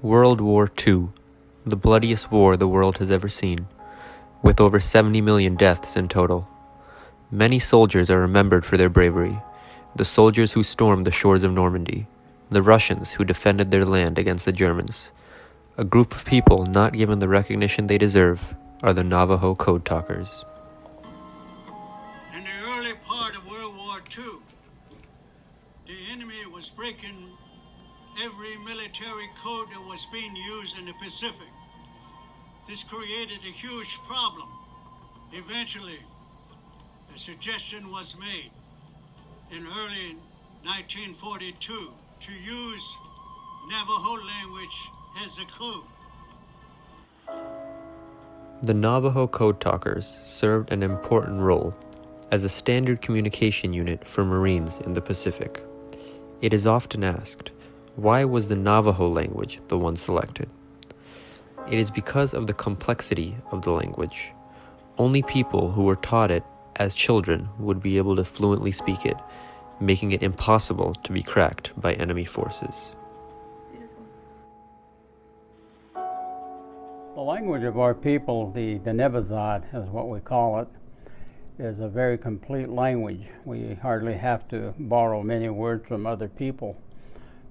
World War II, the bloodiest war the world has ever seen, with over 70 million deaths in total. Many soldiers are remembered for their bravery, the soldiers who stormed the shores of Normandy, the Russians who defended their land against the Germans. A group of people not given the recognition they deserve are the Navajo Code Talkers. In the early part of World War II, the enemy was breaking every military code that was being used in the Pacific. This created a huge problem. Eventually, a suggestion was made in early 1942 to use Navajo language as a code. The Navajo Code Talkers served an important role as a standard communication unit for Marines in the Pacific. It is often asked, why was the Navajo language the one selected? It is because of the complexity of the language. Only people who were taught it as children would be able to fluently speak it, making it impossible to be cracked by enemy forces. The language of our people, the Navajo is what we call it, is a very complete language. We hardly have to borrow many words from other people.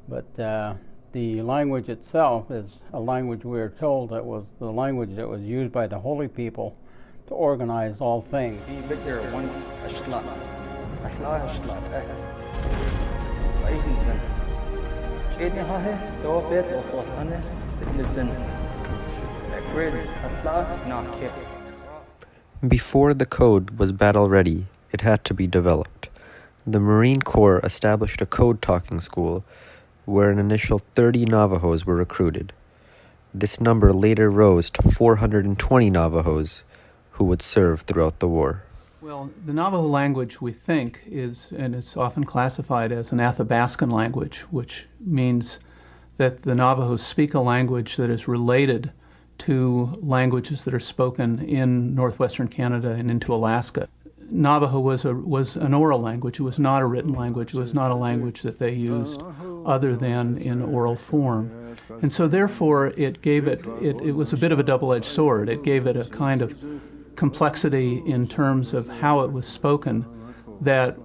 But the language itself is a language we are told that was the language that was used by the holy people to organize all things. Before the code was battle ready, it had to be developed. The Marine Corps established a code talking school where an initial 30 Navajos were recruited. This number later rose to 420 Navajos who would serve throughout the war. Well, the Navajo language, we think, is, and it's often classified as an Athabascan language, which means that the Navajos speak a language that is related to languages that are spoken in northwestern Canada and into Alaska. Navajo was an oral language. It was not a written language. It was not a language that they used other than in oral form. And so therefore it gave it was a bit of a double-edged sword. It gave it a kind of complexity in terms of how it was spoken that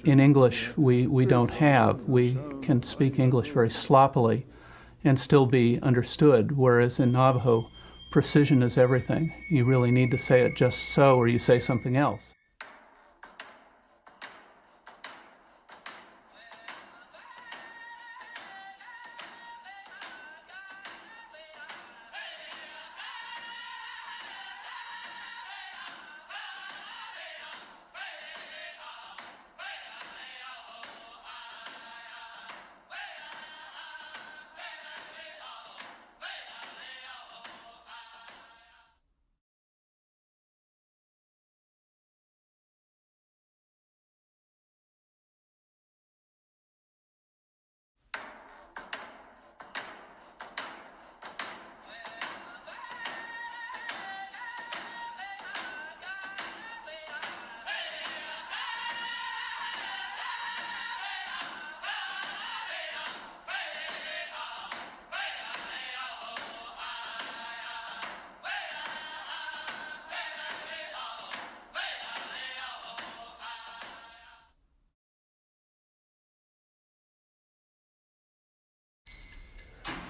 in English we don't have. We can speak English very sloppily and still be understood, whereas in Navajo, precision is everything. You really need to say it just so, or you say something else.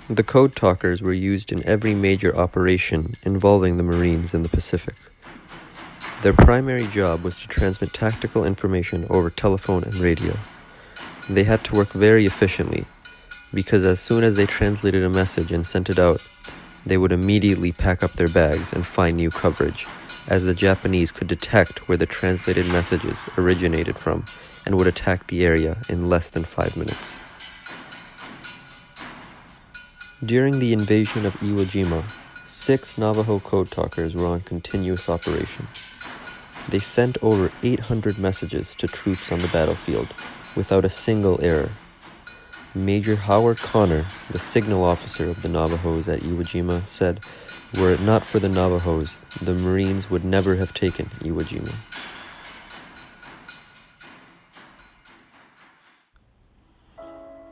The Code Talkers were used in every major operation involving the Marines in the Pacific. Their primary job was to transmit tactical information over telephone and radio. They had to work very efficiently, because as soon as they translated a message and sent it out, they would immediately pack up their bags and find new coverage, as the Japanese could detect where the translated messages originated from and would attack the area in less than 5 minutes. During the invasion of Iwo Jima, 6 Navajo Code Talkers were on continuous operation. They sent over 800 messages to troops on the battlefield without a single error. Major Howard Connor, the signal officer of the Navajos at Iwo Jima, said, "Were it not for the Navajos, the Marines would never have taken Iwo Jima."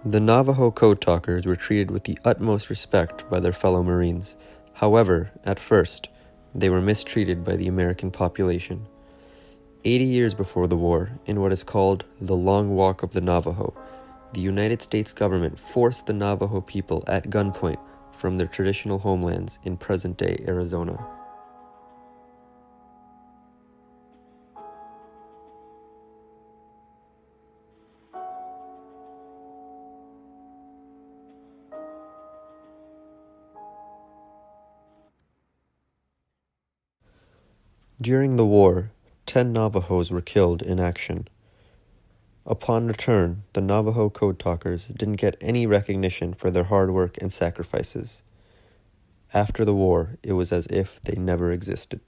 The Navajo code talkers were treated with the utmost respect by their fellow Marines. However, at first, they were mistreated by the American population. 80 years before the war, in what is called the Long Walk of the Navajo, the United States government forced the Navajo people at gunpoint from their traditional homelands in present-day Arizona. During the war, 10 Navajos were killed in action. Upon return, the Navajo code talkers didn't get any recognition for their hard work and sacrifices. After the war, it was as if they never existed.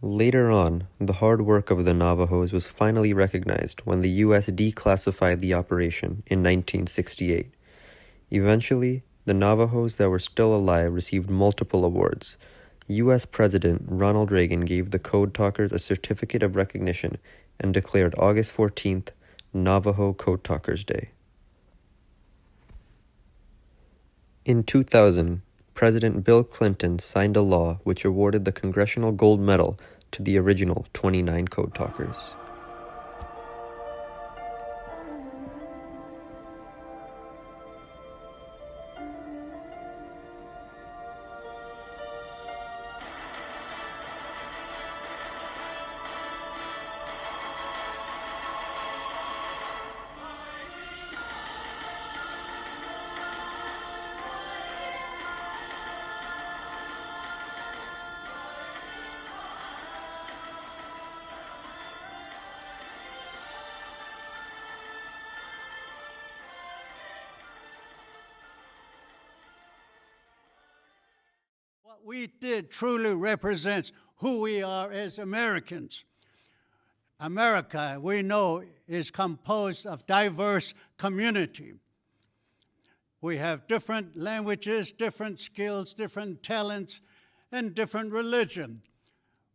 Later on, the hard work of the Navajos was finally recognized when the U.S. declassified the operation in 1968. Eventually, the Navajos that were still alive received multiple awards. U.S. President Ronald Reagan gave the code talkers a certificate of recognition and declared August 14th Navajo Code Talkers Day. In 2000, President Bill Clinton signed a law which awarded the Congressional Gold Medal to the original 29 code talkers. What we did truly represents who we are as Americans. America, we know, is composed of diverse community. We have different languages, different skills, different talents, and different religion.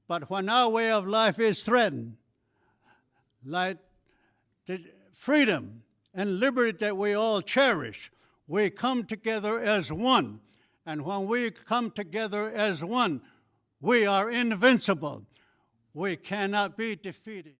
But when our way of life is threatened, like the freedom and liberty that we all cherish, we come together as one. And when we come together as one, we are invincible. We cannot be defeated.